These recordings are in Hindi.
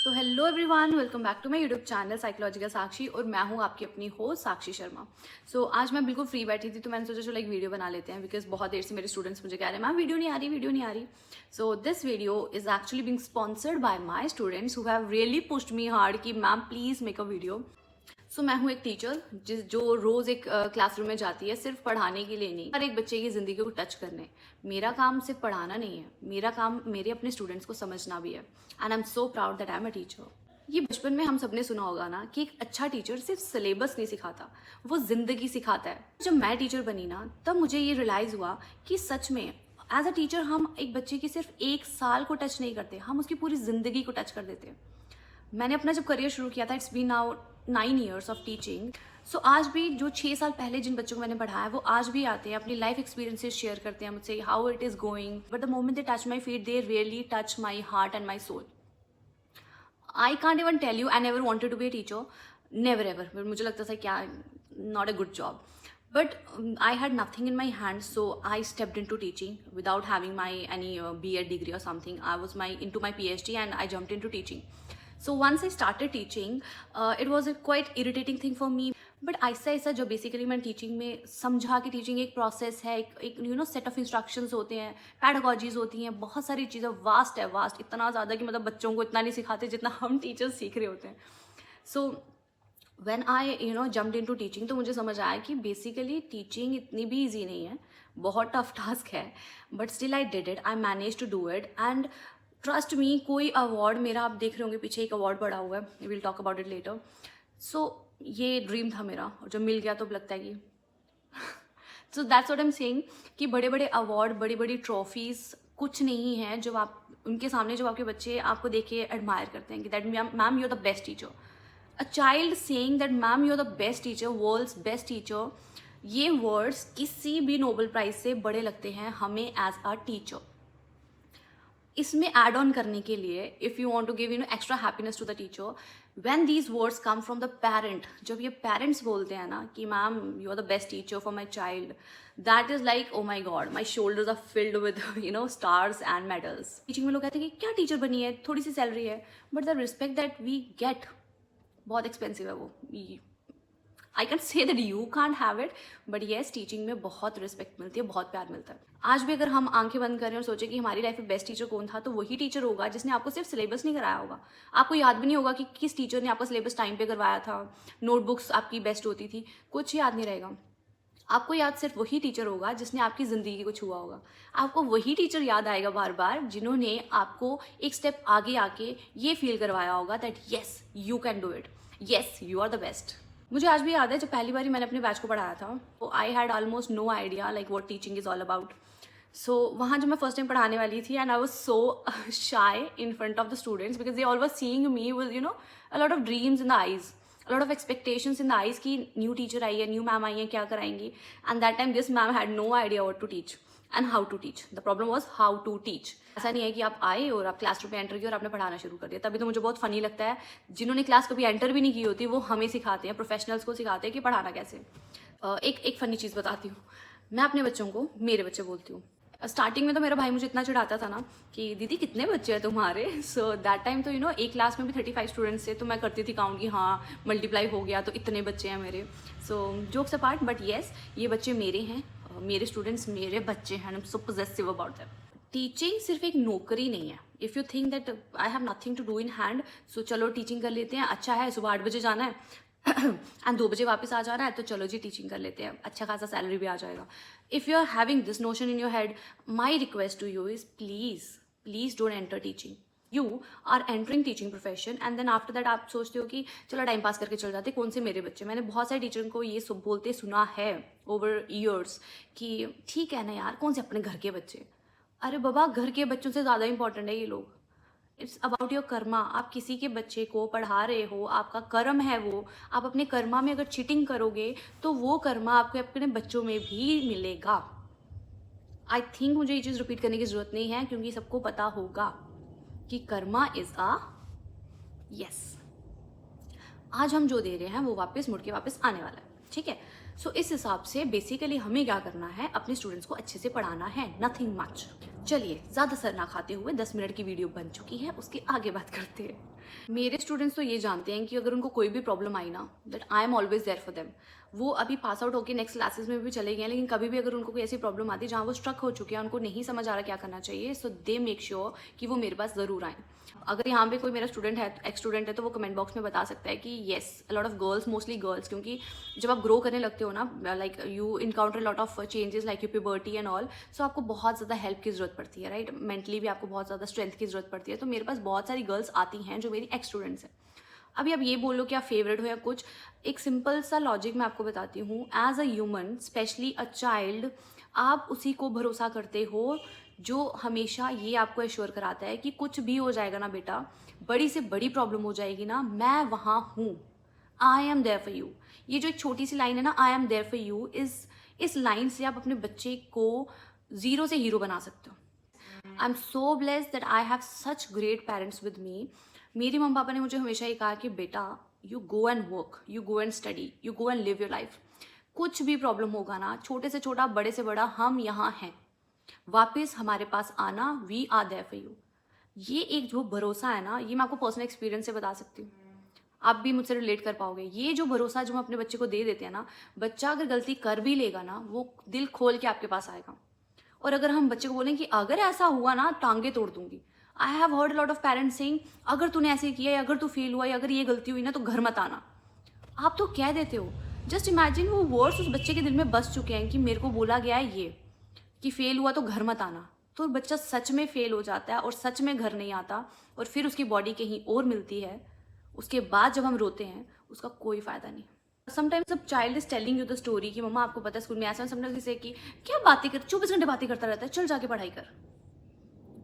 So hello everyone, welcome back to my YouTube channel psychological Sakshi और मैं हूँ आपकी अपनी होस्ट साक्षी शर्मा। सो आज मैं बिल्कुल फ्री बैठी थी तो मैंने सोचा चलो एक वीडियो बना लेते हैं बिकॉज बहुत देर से मेरे स्टूडेंट्स मुझे कह रहे हैं मैम वीडियो नहीं आ रही। So this video is actually being sponsored by my students who have really pushed me hard कि ma'am please make a video. So मैं हूँ एक टीचर जो रोज एक क्लासरूम में जाती है सिर्फ पढ़ाने के लिए नहीं, हर एक बच्चे की जिंदगी को टच करने। मेरा काम सिर्फ पढ़ाना नहीं है, मेरा काम मेरे अपने स्टूडेंट्स को समझना भी है and I am so proud that I am a teacher. ये बचपन में हम सबने सुना होगा ना कि एक अच्छा टीचर सिर्फ सिलेबस नहीं सिखाता, वो जिंदगी सिखाता है। जब मैं टीचर बनी ना तब मुझे ये रियलाइज हुआ कि सच में एज अ टीचर हम एक बच्चे की सिर्फ एक साल को टच नहीं करते, हम उसकी पूरी जिंदगी को टच कर देते हैं। मैंने अपना जब करियर शुरू किया था, it's been now 9 years of teaching. So आज भी जो 6 साल पहले जिन बच्चों को मैंने पढ़ाया वो आज भी आते हैं, अपनी लाइफ एक्सपीरियंसेस शेयर करते हैं मुझसे, how it is going. But the moment they touch my feet they really touch my heart and my soul. I can't even tell you I never wanted to be a teacher, never ever. मुझे लगता था क्या not a good job, but I had nothing in my hands, so I stepped into teaching without having my any B.Ed degree or something. I was into my PhD and I jumped into teaching. So once I started teaching, it was a quite irritating thing for me. But ऐसा ऐसा जो बेसिकली मैं टीचिंग में समझा कि टीचिंग एक प्रोसेस है, एक you know set of instructions होते हैं, पैडागॉजीज होती हैं, बहुत सारी चीज़ें, वास्ट है, वास्ट इतना ज़्यादा कि मतलब बच्चों को इतना नहीं सिखाते जितना हम टीचर्स सीख रहे होते हैं। So when I jumped into teaching तो मुझे समझ आया कि बेसिकली टीचिंग इतनी भी ईजी नहीं है, बहुत टफ टास्क है। But still I did it, I manage to do it and trust me, कोई अवार्ड मेरा आप देख रहे होंगे पीछे एक अवार्ड पड़ा हुआ है, will talk about it later. So ये ड्रीम था मेरा और जब मिल गया तो लगता है कि so that's what I am saying कि बड़े बड़े अवार्ड, बड़ी बड़ी ट्रॉफीज कुछ नहीं है जब आप उनके सामने, जब आपके बच्चे आपको देख के एडमायर करते हैं कि that ma'am you are the best teacher. A child saying that ma'am you are the best teacher, world's best teacher, ये वर्ड्स किसी भी नोबेल प्राइज से बड़े लगते हैं हमें एज अ टीचर। इसमें एड ऑन करने के लिए if you want to give extra happiness to the teacher, when these words come from the parent, जब ये पेरेंट्स बोलते हैं ना कि ma'am you are the best teacher for my child, that is like oh my god, my shoulders are filled with stars and medals. Teaching में लोग कहते हैं कि क्या टीचर बनी है, थोड़ी सी सैलरी है, but the respect that we get बहुत एक्सपेंसिव है। वो I can say that you can't have it, but yes teaching में बहुत रिस्पेक्ट मिलती है, बहुत प्यार मिलता है। आज भी अगर हम आंखें बंद करें और सोचें कि हमारी लाइफ में बेस्ट टीचर कौन था, तो वही टीचर होगा जिसने आपको सिर्फ सिलेबस नहीं कराया होगा। आपको याद भी नहीं होगा कि किस टीचर ने आपका सिलेबस टाइम पे करवाया था, नोटबुक्स आपकी बेस्ट होती थी, कुछ याद नहीं रहेगा। आपको याद सिर्फ वही टीचर होगा जिसने आपकी ज़िंदगी को छुआ होगा। आपको वही टीचर याद आएगा बार बार जिन्होंने आपको एक स्टेप आगे आके ये फील करवाया होगा that yes you can do it, yes you are the best. मुझे आज भी याद है जब पहली बार मैंने अपने बैच को पढ़ाया था, तो I had almost no idea like what teaching is all about. So वहाँ जब मैं फर्स्ट टाइम पढ़ाने वाली थी and I was so shy in front of the students because they all were seeing me with a lot of dreams in the eyes, a lot of expectations in the eyes कि न्यू टीचर आई है, न्यू मैम आई है, क्या कराएंगी। And that time this ma'am had no idea what to teach and how to teach. The problem was how to teach. ऐसा नहीं है कि आप आए और आप क्लासरूम में एंटर किया और आपने पढ़ाना शुरू कर दिया। तभी तो मुझे बहुत फनी लगता है जिन्होंने क्लास कभी एंटर भी नहीं की होती वो हमें सिखाते हैं, प्रोफेशनल्स को सिखाते हैं कि पढ़ाना कैसे। एक फनी चीज़ बताती हूँ, मैं अपने बच्चों को मेरे बच्चे बोलती हूँ। स्टार्टिंग में तो मेरा भाई मुझे इतना चिढ़ाता था ना कि दीदी कितने बच्चे हैं तुम्हारे। सो दैट टाइम तो एक क्लास में भी 35 स्टूडेंट्स थे, तो मैं करती थी काउंट कि हाँ मल्टीप्लाई हो गया तो इतने बच्चे हैं मेरे। So jokes apart, but yes ये बच्चे मेरे हैं, मेरे स्टूडेंट्स मेरे बच्चे हैं, I am so positive about that. Teaching सिर्फ एक नौकरी नहीं है। If you think that I have nothing to do in hand, so चलो टीचिंग कर लेते हैं, अच्छा है सुबह 8 बजे जाना है एंड 2 बजे वापस आ जाना है, तो चलो जी टीचिंग कर लेते हैं, अच्छा खासा सैलरी भी आ जाएगा। If you are having this notion in your head, my request to you is please don't enter teaching. You are entering teaching profession and then after that आप सोचते हो कि चलो टाइम पास करके चल जाते, कौन से मेरे बच्चे। मैंने बहुत सारे टीचर को ये सब बोलते सुना है ओवर ईयर्स कि ठीक है ना यार, कौन से अपने घर के बच्चे। अरे बाबा, घर के बच्चों से ज़्यादा इंपॉर्टेंट है ये लोग। It's about your Karma. आप किसी के बच्चे को पढ़ा रहे हो, आपका कर्म है वो। आप अपने कर्मा में अगर चीटिंग करोगे तो वो कर्मा आपको अपने बच्चों में भी मिलेगा। आई थिंक मुझे ये चीज़ रिपीट करने की ज़रूरत नहीं है क्योंकि सबको पता होगा कि कर्मा इज़ अ यस। आज हम जो दे रहे हैं वो वापस मुड़ के वापस आने वाला है, ठीक है। सो इस हिसाब से बेसिकली हमें क्या करना है, अपने स्टूडेंट्स को अच्छे से पढ़ाना है, नथिंग मच। चलिए ज़्यादा सर ना खाते हुए 10 मिनट की वीडियो बन चुकी है, उसके आगे बात करते हैं। मेरे स्टूडेंट्स तो ये जानते हैं कि अगर उनको कोई भी प्रॉब्लम आई ना, that I am always there for them. वो अभी पास आउट होकर नेक्स्ट क्लासेस में भी चले गए हैं, लेकिन कभी भी अगर उनको कोई ऐसी प्रॉब्लम आती है जहाँ वो स्ट्रक हो चुके हैं, उनको नहीं समझ आ रहा क्या करना चाहिए, सो दे मेक श्योर कि वो मेरे पास ज़रूर आएँ। अगर यहाँ पे कोई मेरा स्टूडेंट है, एक्स स्टूडेंट है, तो वो कमेंट बॉक्स में बता सकता है कि yes, a lot of girls, mostly girls, क्योंकि जब आप ग्रो करने लगते हो ना, like you encounter lot of changes like you puberty and all, so आपको बहुत ज़्यादा हेल्प की ज़रूरत पड़ती है, राइट। मेंटली भी आपको बहुत ज़्यादा स्ट्रेंथ की ज़रूरत पड़ती है। तो मेरे पास बहुत सारी गर्ल्स आती हैं जो मेरी एक्स स्टूडेंट्स हैं। अभी आप ये बोलो कि आप फेवरेट हो या कुछ, एक सिंपल सा लॉजिक मैं आपको बताती हूँ। As a human, specially a child, आप उसी को भरोसा करते हो जो हमेशा ये आपको एश्योर कराता है कि कुछ भी हो जाएगा ना बेटा, बड़ी से बड़ी प्रॉब्लम हो जाएगी ना, मैं वहाँ हूँ, I am there for you. ये जो एक छोटी सी लाइन है ना, I am there for you, इस लाइन से आप अपने बच्चे को जीरो से हीरो बना सकते हो। आई am so blessed that I have such great parents with me. मेरे मम्मी पापा ने मुझे हमेशा ये कहा कि बेटा, you go and work, you go and study, you go and live your life. कुछ भी प्रॉब्लम होगा ना, छोटे से छोटा, बड़े से बड़ा, हम यहाँ हैं, वापस हमारे पास आना, we are there for you. ये एक जो भरोसा है ना, ये मैं आपको पर्सनल एक्सपीरियंस से बता सकती हूँ, आप भी मुझसे रिलेट कर पाओगे। ये जो भरोसा जो हम अपने बच्चे को दे देते हैं ना, बच्चा अगर गलती कर भी लेगा ना, वो दिल खोल के आपके पास आएगा। और अगर हम बच्चे को बोलें कि अगर ऐसा हुआ ना, टांगे तोड़ दूंगी। I have heard lot of parents saying, अगर तूने ऐसे किया या अगर तू फेल हुआ या अगर ये गलती हुई ना, तो घर मत आना। आप तो कह देते हो। जस्ट इमेजिन, वो वर्ड्स उस बच्चे के दिल में बस चुके हैं कि मेरे को बोला गया है ये कि फेल हुआ तो घर मत आना। तो बच्चा सच में फेल हो जाता है और सच में घर नहीं आता, और फिर उसकी बॉडी कहीं और मिलती है। उसके बाद जब हम रोते हैं, उसका कोई फायदा नहीं। समटाइम्स जब child is telling you the story कि मम्मा आपको पता है स्कूल में ऐसा, समटाइम्स जैसे कि क्या बातें कर, 24 घंटे बातें करता रहता है, चल जाके पढ़ाई कर।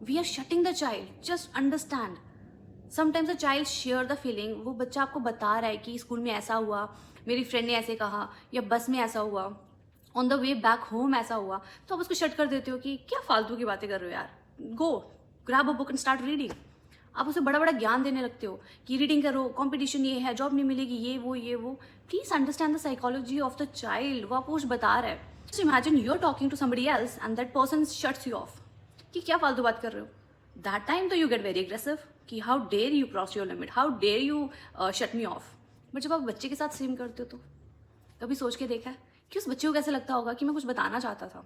We are shutting the child, just understand. Sometimes the child share the feeling. वो बच्चा आपको बता रहा है कि स्कूल में ऐसा हुआ, मेरी फ्रेंड ने ऐसे कहा, या बस में ऐसा हुआ, on the way back home ऐसा हुआ, तो आप उसको शट कर देते हो कि क्या फालतू की बातें कर रहे हो यार, गो grab a book and start reading. आप उसे बड़ा बड़ा ज्ञान देने लगते हो कि रीडिंग करो, कंपटीशन ये है, जॉब नहीं मिलेगी, ये वो। Please understand the psychology of the child. वो आपको कुछ बता रहा है। Just imagine you are talking to somebody else and that person shuts you off कि क्या फालतू बात कर रहे हो। दैट टाइम तो यू गेट वेरी एग्रेसिव कि how dare you cross your limit, how dare you shut me off. But जब आप बच्चे के साथ सेम करते हो, तो कभी सोच के देखा है कि उस बच्चे को कैसे लगता होगा कि मैं कुछ बताना चाहता था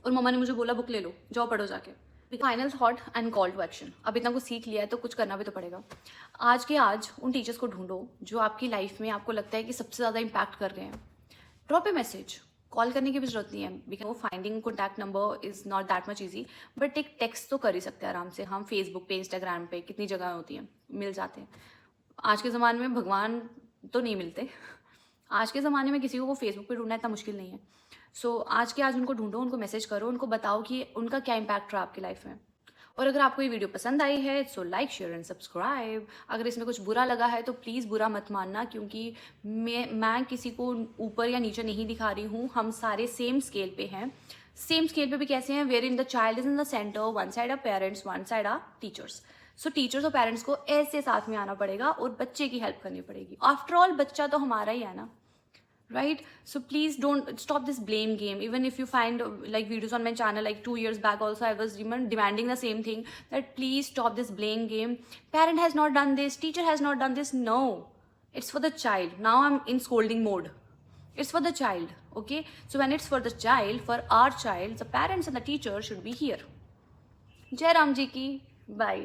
और मम्मा ने मुझे बोला बुक ले लो, जाओ पढ़ो जाके। Final thought and call to action. अब इतना कुछ सीख लिया है तो कुछ करना भी तो पड़ेगा। आज के आज उन टीचर्स को ढूंढो जो आपकी लाइफ में आपको लगता है कि सबसे ज़्यादा इम्पैक्ट कर रहे हैं। ड्रॉप ए मैसेज, कॉल करने की भी जरूरत नहीं है, because finding contact number is not that much easy, but एक टेक्स्ट तो कर ही सकते हैं आराम से। हम फेसबुक पे, इंस्टाग्राम पे, कितनी जगह होती हैं, मिल जाते हैं। आज के ज़माने में भगवान तो नहीं मिलते, आज के ज़माने में किसी को फेसबुक पे ढूंढना इतना मुश्किल नहीं है। सो आज के आज उनको ढूंढो, उनको मैसेज करो, उनको बताओ कि उनका क्या इम्पैक्ट रहा आपकी लाइफ में। और अगर आपको ये वीडियो पसंद आई है so like, share and subscribe. अगर इसमें कुछ बुरा लगा है तो प्लीज़ बुरा मत मानना, क्योंकि मैं किसी को ऊपर या नीचे नहीं दिखा रही हूँ। हम सारे सेम स्केल पे हैं। सेम स्केल पे भी कैसे हैं, where in the child is in the center, one side are parents, one side are teachers. So teachers और पेरेंट्स को ऐसे साथ में आना पड़ेगा और बच्चे की हेल्प करनी पड़ेगी। आफ्टर ऑल बच्चा तो हमारा ही है ना, right? So please don't stop this blame game. Even if you find like videos on my channel, like 2 years back also I was demanding the same thing, that please stop this blame game. Parent has not done this, teacher has not done this. No, it's for the child. Now I'm in scolding mode. It's for the child, okay? So when it's for the child, for our child, the parents and the teacher should be here. Jai Ram Ji ki, bye.